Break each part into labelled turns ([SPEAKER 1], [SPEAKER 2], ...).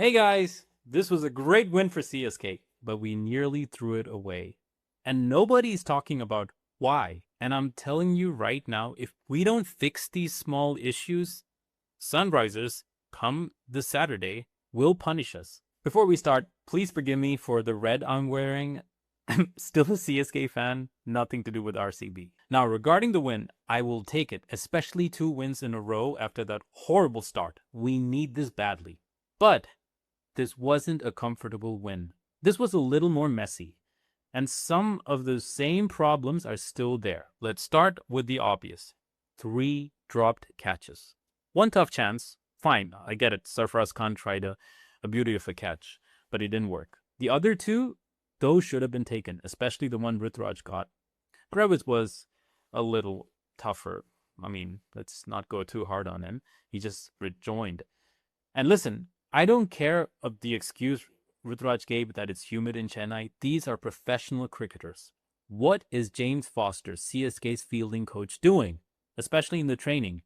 [SPEAKER 1] Hey guys, this was a great win for CSK, but we nearly threw it away. And nobody's talking about why. And I'm telling you right now, if we don't fix these small issues, Sunrisers, come this Saturday, will punish us. Before we start, please forgive me for the red I'm wearing. I'm still a CSK fan, nothing to do with RCB. Now, regarding the win, I will take it, especially 2 wins in a row after that horrible start. We need this badly. But this wasn't a comfortable win. This was a little more messy. And some of the same problems are still there. Let's start with the obvious. 3 dropped catches. One tough chance, fine, I get it. Sarfaraz Khan tried a beauty of a catch, but it didn't work. The other 2, those should have been taken, especially the one Ruturaj got. Grevitz was a little tougher. I mean, let's not go too hard on him. He just rejoined. And listen, I don't care of the excuse Ruturaj gave that it's humid in Chennai. These are professional cricketers. What is James Foster, CSK's fielding coach, doing, especially in the training?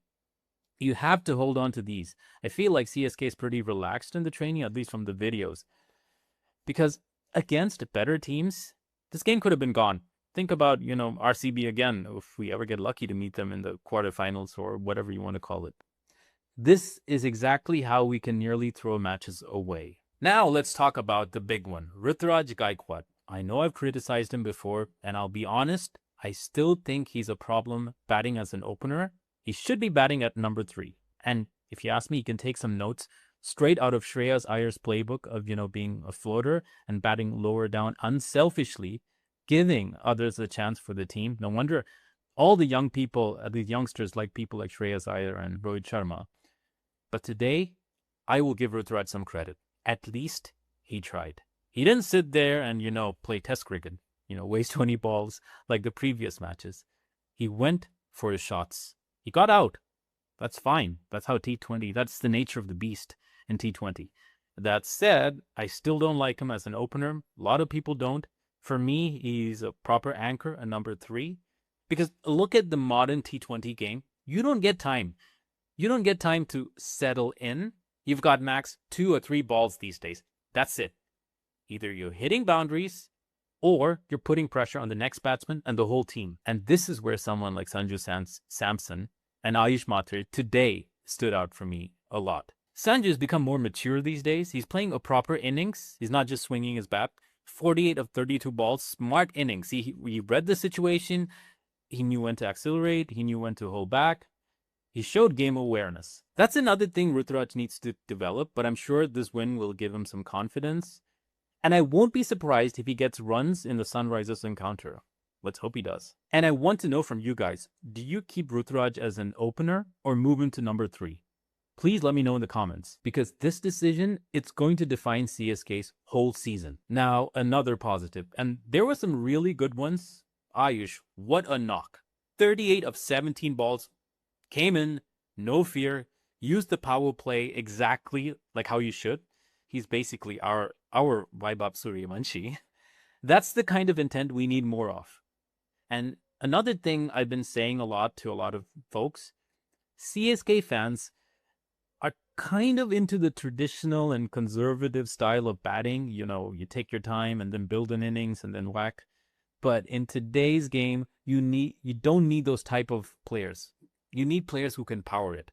[SPEAKER 1] You have to hold on to these. I feel like CSK is pretty relaxed in the training, at least from the videos. Because against better teams, this game could have been gone. Think about, RCB again, if we ever get lucky to meet them in the quarterfinals or whatever you want to call it. This is exactly how we can nearly throw matches away. Now let's talk about the big one, Ruturaj Gaikwad. I know I've criticized him before, and I'll be honest, I still think he's a problem batting as an opener. He should be batting at number 3. And if you ask me, he can take some notes straight out of Shreyas Iyer's playbook of, being a floater and batting lower down unselfishly, giving others a chance for the team. No wonder all the young people, the youngsters, like people like Shreyas Iyer and Rohit Sharma. But today, I will give Ruturaj some credit. At least he tried. He didn't sit there and, play test cricket, waste 20 balls like the previous matches. He went for his shots. He got out. That's fine. That's how T20, that's the nature of the beast in T20. That said, I still don't like him as an opener. A lot of people don't. For me, he's a proper anchor, a number 3. Because look at the modern T20 game. You don't get time. You don't get time to settle in. You've got max 2 or 3 balls these days. That's it. Either you're hitting boundaries or you're putting pressure on the next batsman and the whole team. And this is where someone like Sanju Samson and Ayush Matre today stood out for me a lot. Sanju has become more mature these days. He's playing a proper innings. He's not just swinging his bat. 48 of 32 balls, smart innings. He read the situation. He knew when to accelerate. He knew when to hold back. He showed game awareness. That's another thing Ruturaj needs to develop, but I'm sure this win will give him some confidence. And I won't be surprised if he gets runs in the Sunrisers encounter. Let's hope he does. And I want to know from you guys, do you keep Ruturaj as an opener or move him to number 3? Please let me know in the comments, because this decision, it's going to define CSK's whole season. Now, another positive, and there were some really good ones. Ayush, what a knock. 38 of 17 balls. Came in, no fear, used the power play exactly like how you should. He's basically our Vaibhav Suryavanshi. That's the kind of intent we need more of. And another thing I've been saying a lot to a lot of folks, CSK fans are kind of into the traditional and conservative style of batting. You take your time and then build an innings and then whack. But in today's game, you don't need those type of players. You need players who can power it.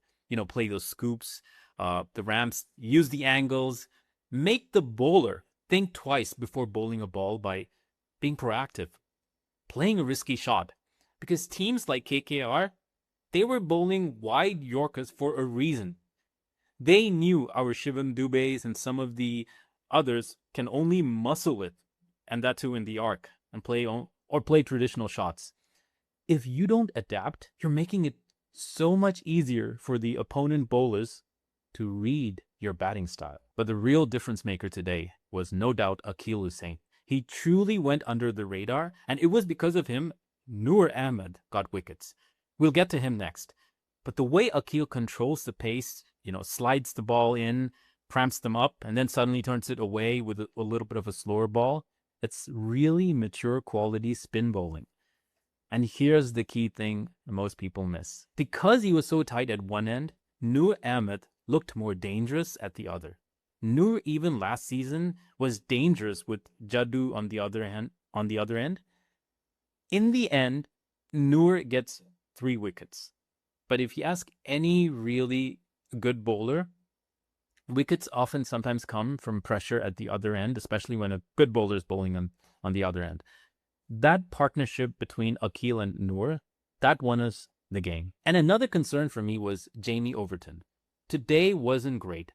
[SPEAKER 1] Play those scoops, the ramps, use the angles, make the bowler think twice before bowling a ball by being proactive, playing a risky shot. Because teams like KKR, they were bowling wide Yorkers for a reason. They knew our Shivam Dubes and some of the others can only muscle it, and that too in the arc, and play traditional shots. If you don't adapt, you're making it so much easier for the opponent bowlers to read your batting style. But the real difference maker today was no doubt Akeal Hosein. He truly went under the radar, and it was because of him Noor Ahmed got wickets. We'll get to him next. But the way Akeal controls the pace, slides the ball in, cramps them up, and then suddenly turns it away with a little bit of a slower ball, it's really mature quality spin bowling. And here's the key thing most people miss. Because he was so tight at one end, Noor Ahmed looked more dangerous at the other. Noor even last season was dangerous with Jaddu on the other hand. On the other end, in the end, Noor gets 3 wickets. But if you ask any really good bowler, wickets often sometimes come from pressure at the other end, especially when a good bowler is bowling on the other end. That partnership between Akeal and Noor, that won us the game. And another concern for me was Jamie Overton. Today wasn't great.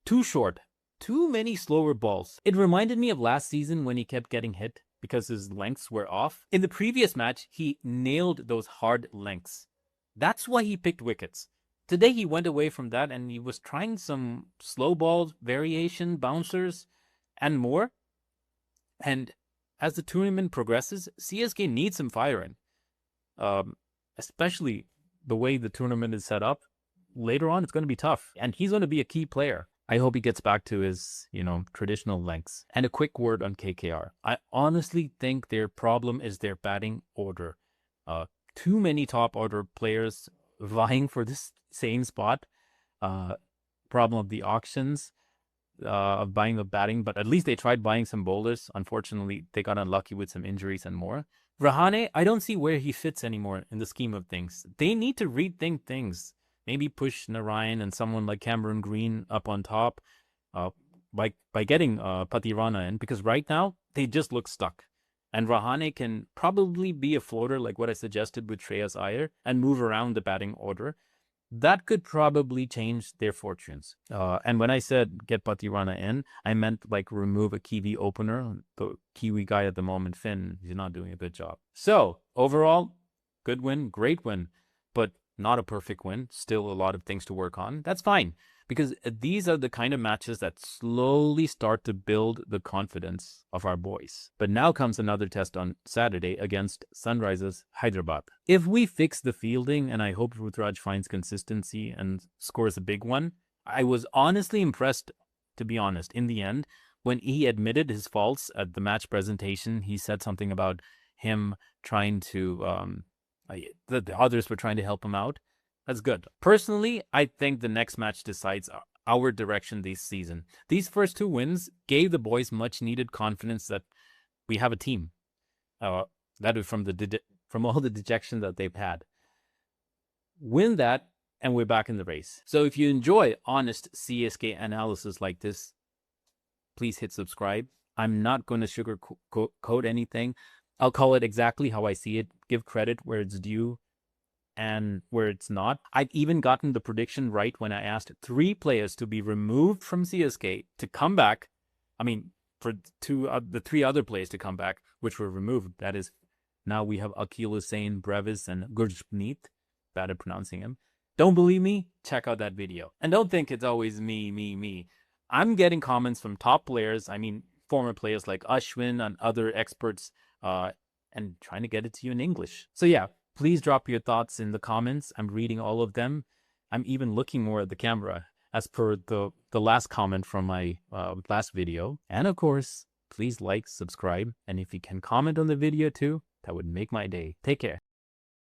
[SPEAKER 1] Too short. Too many slower balls. It reminded me of last season when he kept getting hit because his lengths were off. In the previous match, he nailed those hard lengths. That's why he picked wickets. Today he went away from that and he was trying some slow balls, variation, bouncers, and more. And as the tournament progresses, CSK needs some firing. Especially the way the tournament is set up. Later on, it's going to be tough. And he's going to be a key player. I hope he gets back to his, traditional lengths. And a quick word on KKR. I honestly think their problem is their batting order. Too many top order players vying for this same spot. Problem of the auctions, of buying the batting, but at least they tried buying some bowlers. Unfortunately, they got unlucky with some injuries and more. Rahane, I don't see where he fits anymore in the scheme of things. They need to rethink things. Maybe push Narayan and someone like Cameron Green up on top by getting Patirana in, because right now they just look stuck. And Rahane can probably be a floater like what I suggested with Shreyas Iyer and move around the batting order. That could probably change their fortunes. And when I said get Patirana in, I meant like remove a Kiwi opener. The Kiwi guy at the moment, Finn, he's not doing a good job. So overall, good win, great win, but not a perfect win. Still a lot of things to work on. That's fine, because these are the kind of matches that slowly start to build the confidence of our boys. But now comes another test on Saturday against Sunrisers Hyderabad. If we fix the fielding, and I hope Ruturaj finds consistency and scores a big one, I was honestly impressed, to be honest, in the end. When he admitted his faults at the match presentation, he said something about him trying to... the others were trying to help him out. That's good. Personally, I think the next match decides our direction this season. These first 2 wins gave the boys much needed confidence that we have a team. That is from all the dejection that they've had. Win that, and we're back in the race. So if you enjoy honest CSK analysis like this, please hit subscribe. I'm not going to sugarcoat anything. I'll call it exactly how I see it, give credit where it's due and where it's not. I've even gotten the prediction right when I asked 3 players to be removed from CSK to come back. I mean, for the 3 other players to come back, which were removed. That is, now we have Akeal, Hosein, Brevis, and Gurjpreet. Bad at pronouncing him. Don't believe me? Check out that video. And don't think it's always me. I'm getting comments from top players. I mean, former players like Ashwin and other experts, and trying to get it to you in English. So yeah, please drop your thoughts in the comments. I'm reading all of them. I'm even looking more at the camera as per the last comment from my last video. And of course, please like, subscribe, and if you can comment on the video too, that would make my day. Take care.